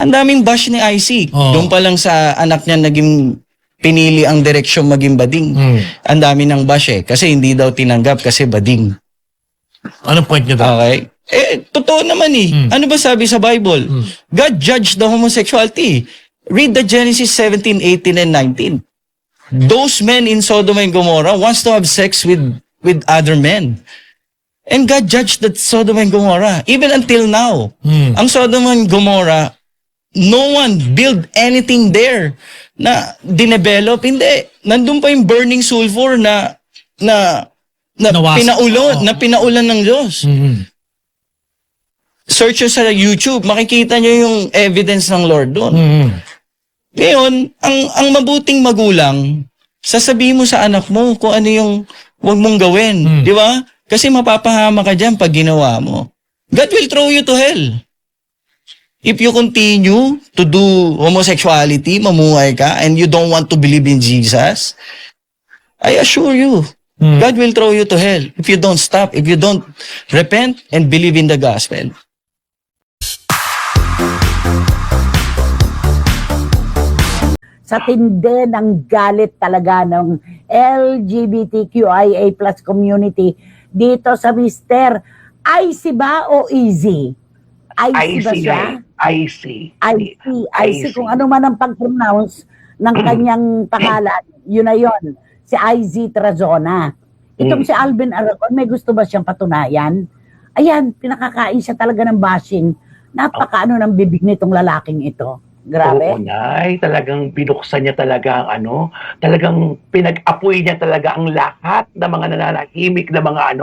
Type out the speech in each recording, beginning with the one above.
Ang daming bash ni IC. Doon pa lang sa anak niya naging pinili ang direksyon maging bading. Ang dami ng bash kasi hindi daw tinanggap kasi bading. Anong point niyo doon? Okay. Totoo naman Ano ba sabi sa Bible? God judged the homosexuality. Read the Genesis 17, 18, and 19. Those men in Sodom and Gomorrah wants to have sex with other men. And God judged that Sodom and Gomorrah. Even until now. Ang Sodom and Gomorrah, no one build anything there na dinevelop. Hindi. Nandun pa yung burning sulfur na pinaulan ng Diyos. Search nyo sa YouTube, makikita nyo yung evidence ng Lord doon. Ngayon, ang mabuting magulang, sasabihin mo sa anak mo kung ano yung huwag mong gawin. Di ba? Kasi mapapahama ka dyan pag ginawa mo. God will throw you to hell. If you continue to do homosexuality, mamuhay ka, and you don't want to believe in Jesus, I assure you, God will throw you to hell if you don't stop, if you don't repent and believe in the gospel. Sa tindi ng galit talaga ng LGBTQIA+ community dito sa Mr. IC ba o Easy? IC ba siya? IC. Kung ano man ang pag-pronounce ng kanyang pangalan, yun na yun. Si IZ Trazona. Itong si Alvin Aragon, may gusto ba siyang patunayan? Ayan, pinakakain siya talaga ng bashing. Napakaano ng bibig nitong lalaking ito. Grabe. Oo, Nay. Talagang binuksan niya talaga ang talagang pinag-apoy niya talaga ang lahat ng mga nananahimik na mga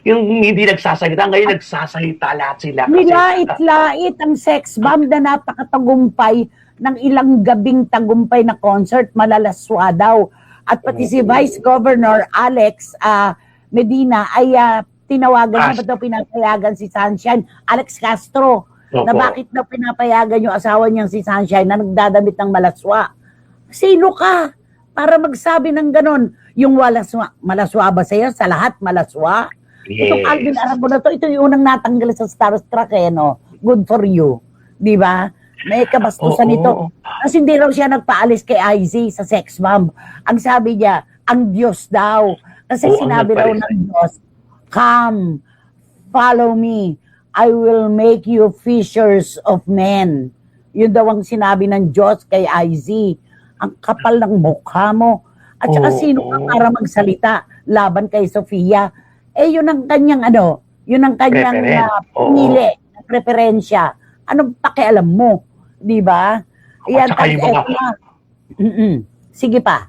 yung hindi nagsasalita. Ngayon nagsasalita lahat sila. Nilait-lait ang sex bomb na napakatagumpay ng ilang gabing tagumpay na concert, malalaswa daw. At pati si Vice Governor Alex Medina ay tinawagan niya, ba't daw pinapayagan si Sunshine? Alex Castro. Na bakit na pinapayagan yung asawa niyang si Sunshine na nagdadamit ng malaswa? Sino ka para magsabi ng ganon? Yung malaswa ba sa'yo? Sa lahat malaswa? Yes. Itong Alvin Aragon na ito yung unang natanggal sa Starstruck no? Good for you. Di ba? May kabastusan nito. Kasi hindi raw siya nagpaalis kay IZ sa sex bomb. Ang sabi niya, ang Diyos daw. Kasi sinabi raw ng Diyos, come, follow me. I will make you fishers of men. Yun daw ang sinabi ng Diyos kay IZ. Ang kapal ng mukha mo. At saka sino ka para magsalita laban kay Sofia? Yun ang kanyang yun ang kanyang pinili, preferensya. Anong pakialam mo? Di ba? Yan, sige pa.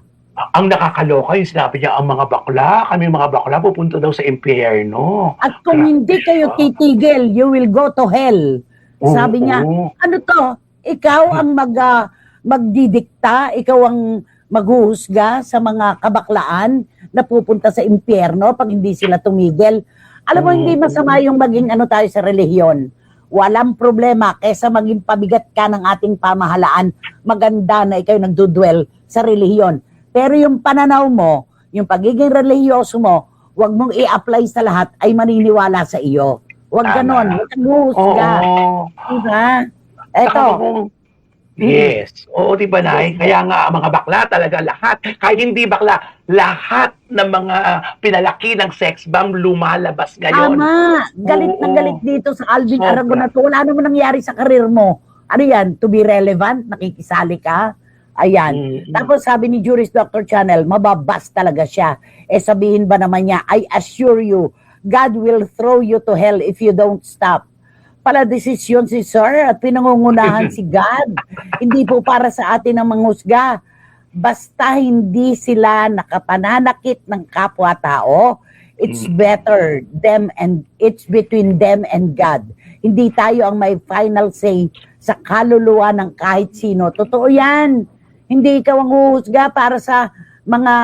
Ang nakakaloka yung sinabi niya, kami mga bakla, pupunta daw sa impyerno. At kung hindi kayo titigil, you will go to hell. Sabi niya, ano to? Ikaw ang magdidikta, ikaw ang maghuhusga sa mga kabaklaan na pupunta sa impyerno pag hindi sila tumigil. Alam mo, hindi masama yung maging tayo sa relihiyon. Walang problema kaysa maging pabigat ka ng ating pamahalaan. Maganda na ikaw nagdudwell sa relihiyon. Pero yung pananaw mo, yung pagiging religyoso mo, huwag mong i-apply sa lahat ay maniniwala sa iyo. Huwag ganon. Huwag kang husga. Diba? Eto. Yes. Oo, diba, Nay? Kaya nga, mga bakla talaga lahat. Kahit hindi bakla, lahat ng mga pinalaki ng sex bomb lumalabas ngayon. Tama. Galit na galit dito sa Alvin Aragon na to. Wala naman nangyari sa karir mo. Ano yan? To be relevant? Nakikisali ka? Ayan. Tapos sabi ni Juris Dr. Channel, mababas talaga siya. Sabihin ba naman niya, I assure you, God will throw you to hell if you don't stop. Pala desisyon si Sir at pinangungunahan si God. Hindi po para sa atin ang manghusga. Basta hindi sila nakapananakit ng kapwa-tao, it's better it's between them and God. Hindi tayo ang may final say sa kaluluwa ng kahit sino. Totoo yan. Hindi ikaw ang huhusga para sa mga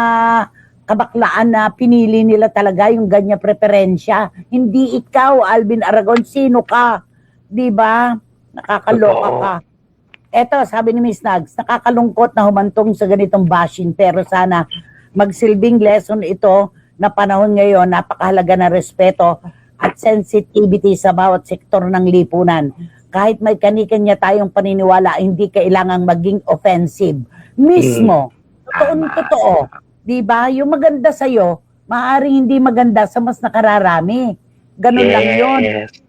kabaklaan na pinili nila talaga yung ganyan preferensya. Hindi ikaw, Alvin Aragon, sino ka? Di ba? Nakakaloka ka. Eto, sabi ni Miss Nags, nakakalungkot na humantong sa ganitong bashing, pero sana magsilbing lesson ito na panahon ngayon, napakahalaga na respeto at sensitivity sa bawat sektor ng lipunan. kahit may kanya tayong paniniwala, hindi kailangang maging offensive. Mismo, totoo. Di ba? Yung maganda sa'yo, maaaring hindi maganda sa mas nakararami. Ganun lang yun.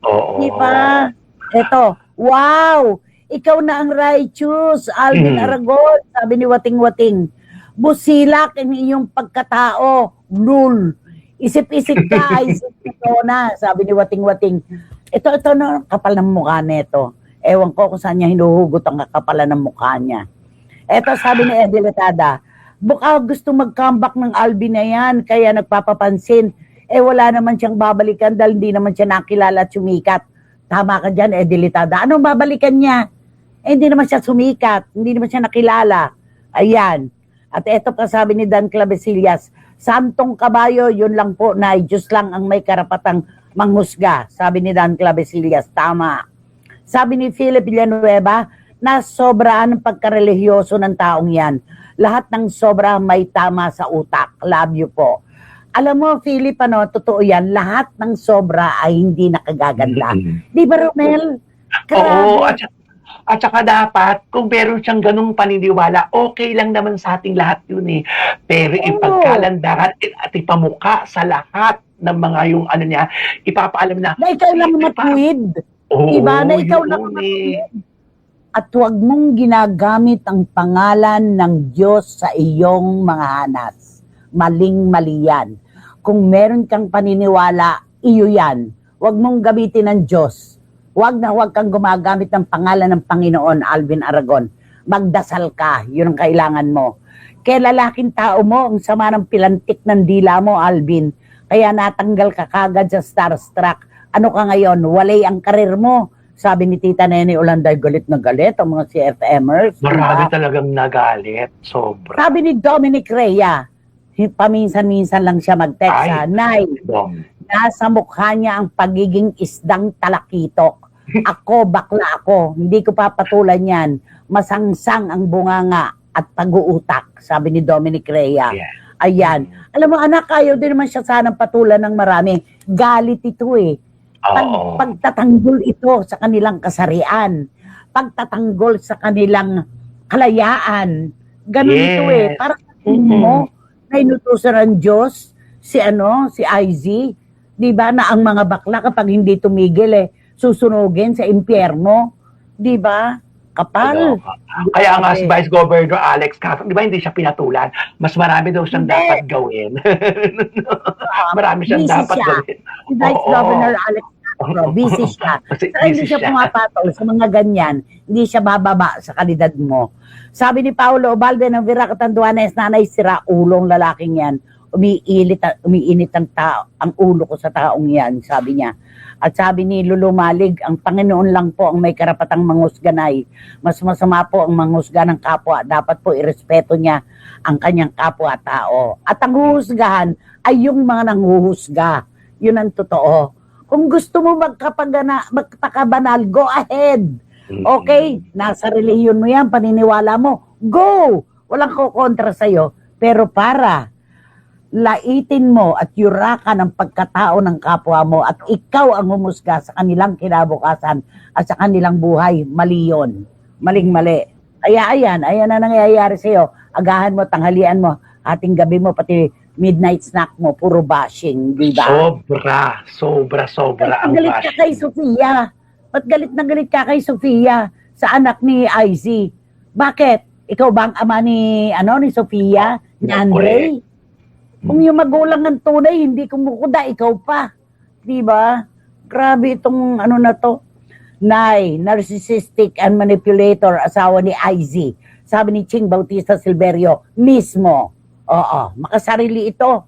Oo. Di ba? Eto, wow! Ikaw na ang righteous, Alvin Aragon, sabi ni Wating-Wating. Busilak ang iyong pagkatao, lul. Isip-isip ka, isip ko na, sabi ni Wating-Wating. Ito na, kapal ng mukha nito. Ewan ko kung saan niya hinuhugot ang kapalan ng mukha niya. Ito, sabi ni Eddie Letada, baka gusto mag-comeback ng Alvin na yan, kaya nagpapapansin. Wala naman siyang babalikan dahil hindi naman siya nakilala at sumikat. Tama ka dyan, Eddie Letada. Anong babalikan niya? Hindi naman siya sumikat, hindi naman siya nakilala. Ayan. At ito pa sabi ni Dan Clavesillas, santong kabayo, yun lang po na Diyos lang ang may karapatang manghusga. Sabi ni Dan Clavesillas, tama. Sabi ni Philip Villanueva, na sobraan ng pagkarelihiyoso ng taong yan. Lahat ng sobra may tama sa utak. Love you po. Alam mo, Philip, totoo yan, lahat ng sobra ay hindi nakagaganda. Di ba, Romel? Oo, at saka dapat, kung meron siyang ganung paniniwala, okay lang naman sa ating lahat yun eh. Pero ipagkalandaran at ipamuka sa lahat ng mga yung niya, ipapaalam na ikaw lang matuwid. Diba? Na ikaw lang matuwid. At huwag mong ginagamit ang pangalan ng Diyos sa iyong mga hanas. Maling-mali yan. Kung meron kang paniniwala, iyo yan. Huwag mong gamitin ng Diyos. Huwag kang gumagamit ng pangalan ng Panginoon, Alvin Aragon. Magdasal ka, yun ang kailangan mo. Kaya lalaking tao mo, ang sama ng pilantik ng dila mo, Alvin. Kaya natanggal ka kagad sa Starstruck. Ano ka ngayon? Walay ang karir mo. Sabi ni Tita Nene Olanday, galit na galit ang mga CFMers. Marami talagang nagalit. Sobra. Sabi ni Dominic Rhea, paminsan-minsan lang siya mag-text, Nay, nasa mukha niya ang pagiging isdang talakitok. Ako, bakla ako. Hindi ko papatulan yan. Masangsang ang bunganga at pag-uutak, sabi ni Dominic Rhea. Yeah. Ayan. Alam mo, anak, ayaw din naman siya sanang patulan ng marami. Galit ito eh. Pagtatanggol ito sa kanilang kasarian. Pagtatanggol sa kanilang kalayaan. Ganun ito eh. Para mo, na inutusan ng Diyos, si IZ, di ba, na ang mga bakla kapag hindi tumigil susunugin sa impyerno, di ba? Kapal. Kaya nga si Vice Governor Alex Castro, di ba hindi siya pinatulan? Mas marami daw siyang dapat gawin. Marami siyang dapat gawin. Si Vice Governor Alex Castro, busy siya. Hindi siya pumapatol sa mga ganyan. Hindi siya bababa sa kalidad mo. Sabi ni Paulo Obalde ng Vira Catanduanes, nanay sira ulong lalaking yan. Umiinit ang ulo ko sa taong yan, sabi niya. At sabi ni Lulu Malig, ang Panginoon lang po ang may karapatang manghusganay. Mas masama po ang manghusga ng kapwa. Dapat po irespeto niya ang kanyang kapwa-tao. At ang huhusgahan ay yung mga nanghuhusga. Yun ang totoo. Kung gusto mo magpakabanal, go ahead. Okay? Nasa relihiyon mo yan, paniniwala mo. Go! Walang kukontra sa'yo. Pero para laitin mo at yurakan ang pagkatao ng kapwa mo at ikaw ang humusga sa kanilang kinabukasan at sa kanilang buhay, mali yun. Maling-mali. Kaya ayan na nangyayari sa'yo. Agahan mo, tanghalian mo, ating gabi mo, pati midnight snack mo, puro bashing, di ba? Sobra ang galit ka kay Sofia. Ba't galit na galit ka kay Sofia sa anak ni IZ? Bakit? Ikaw ba ang ama ni Sofia? Ni Andre? Kung yung magulang ng tunay, hindi kumukuda, ikaw pa. Diba? Grabe itong na to. Nay, narcissistic and manipulator, asawa ni IZ. Sabi ni Ching Bautista Silverio, mismo. Oo, makasarili ito.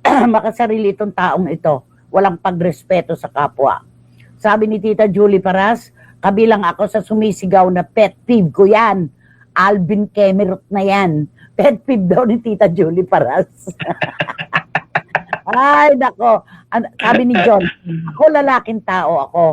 Makasarili itong taong ito. Walang pagrespeto sa kapwa. Sabi ni Tita Julie Paras, kabilang ako sa sumisigaw na pet peeve ko yan. Alvin Kemerut na yan. Pet peeve daw ni Tita Julie Paras. Ay, nako. Sabi ni John, ako lalaking tao ako.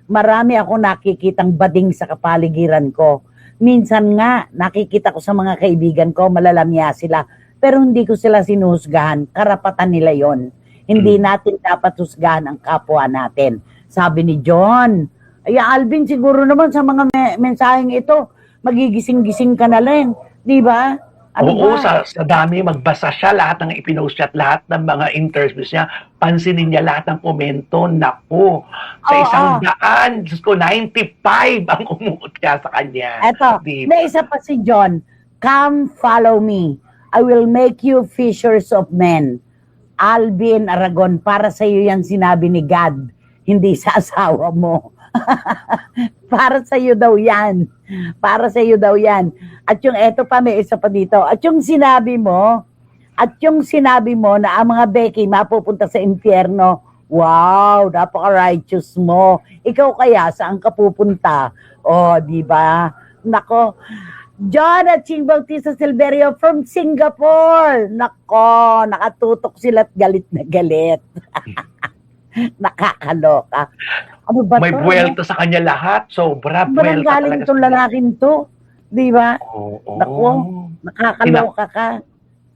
Marami ako nakikitang bading sa kapaligiran ko. Minsan nga, nakikita ko sa mga kaibigan ko, malalamya sila. Pero hindi ko sila sinuhusgahan. Karapatan nila yon. Hindi natin dapat husgahan ang kapwa natin. Sabi ni John, Ay, Alvin, siguro naman sa mga mensaheng ito, magigising-gising ka na rin. Di ba? Ano Oo, ba? sa dami, magbasa siya, lahat ng ipinost niya at lahat ng mga interviews niya, pansinin niya lahat ng komento, naku, sa Oo. 100, Diyos ko, 95 ang umutya sa kanya. Eto, Di may isa pa si John. Come, follow me. I will make you fishers of men. Alvin Aragon, para sa iyo yan sinabi ni God, hindi sa asawa mo. Para sa iyo daw yan. Para sa iyo daw yan. At yung eto pa, may isa pa dito. At yung sinabi mo na ang mga Becky mapupunta sa impyerno, wow, napaka-righteous mo. Ikaw kaya, saan ka pupunta? O, di ba? Nako, John at Ching Bautista Silverio from Singapore. Nako, nakatutok sila at galit na galit. Nakakaloka. Ano ba May to? buwelta sa kanya lahat, sobra Barang buwelta galing talaga. itong lalaking to. Di ba? Oo. Naku, nakakaloka ka.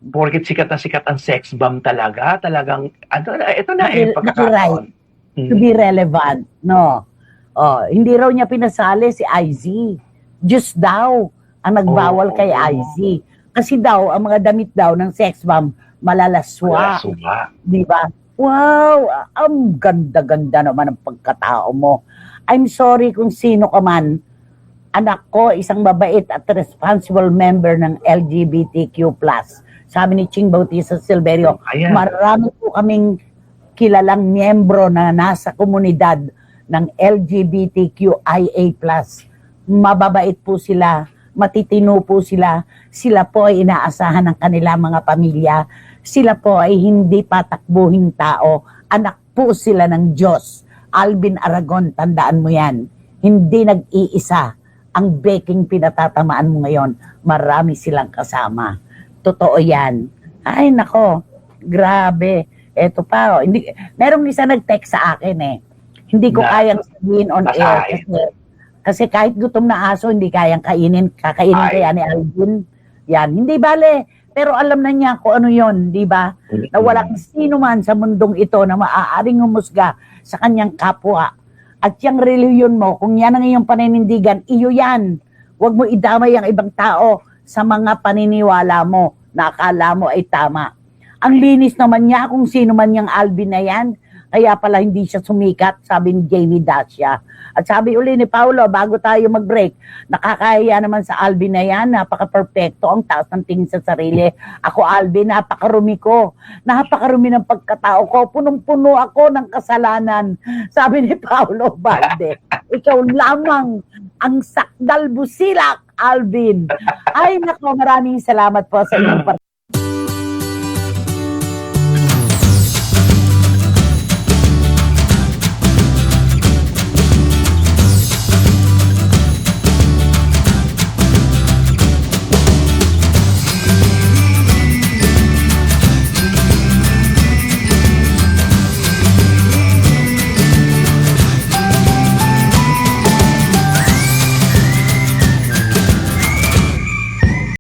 Porkit sikat na sikat ang sex bomb talaga, talagang, ito na Naki- pagkakataon. To be relevant, no? Oh, hindi raw niya pinasali si IZ. Diyos daw ang nagbawal Oo. kay IZ. Kasi daw, ang mga damit daw ng sex bomb, malalaswa. Suba. Di ba? Wow, ang ganda-ganda naman ng pagkatao mo. I'm sorry kung sino ka man. Anak ko, isang mabait at responsible member ng LGBTQ+. Sabi ni Ching Bautista Silverio, Ayan. marami po kaming kilalang miyembro na nasa komunidad ng LGBTQIA+. Mababait po sila, matitino po sila. Sila po ay inaasahan ng kanilang mga pamilya. Sila po ay hindi patakbuhing tao. Anak po sila ng Diyos. Alvin Aragon, tandaan mo yan. Hindi nag-iisa ang beking pinatatamaan mo ngayon. Marami silang kasama. Totoo yan. Ay, nako. Grabe. Eto pa, oh. Hindi, merong isa nag-text sa akin eh. Hindi ko Na- kayang sabihin on air. Kasi kahit gutom na aso, hindi kayang kainin. Kakainin Ay. kaya ni Alvin. Yan. Hindi bale. Pero alam na niya kung ano yon, di ba? Na walang sino man sa mundong ito na maaaring humusga sa kanyang kapwa. At yung reliyon mo, kung yan ang iyong paninindigan, iyo yan. Huwag mo idamay ang ibang tao sa mga paniniwala mo na akala mo ay tama. Ang linis naman niya kung sino man yung Alvin na yan. Kaya pala hindi siya sumikat, sabi ni Jamie Dacia. At sabi uli ni Paulo, bago tayo mag-break, nakakaya naman sa Alvin na yan, napaka-perfecto, ang taas ng tingin sa sarili. Ako, Alvin, napakarumi ko. Napakarumi ng pagkatao ko. Punong-puno ako ng kasalanan. Sabi ni Paulo Balde, ikaw lamang ang sakdal busilak, Alvin. Ay, nako, maraming salamat po sa inyong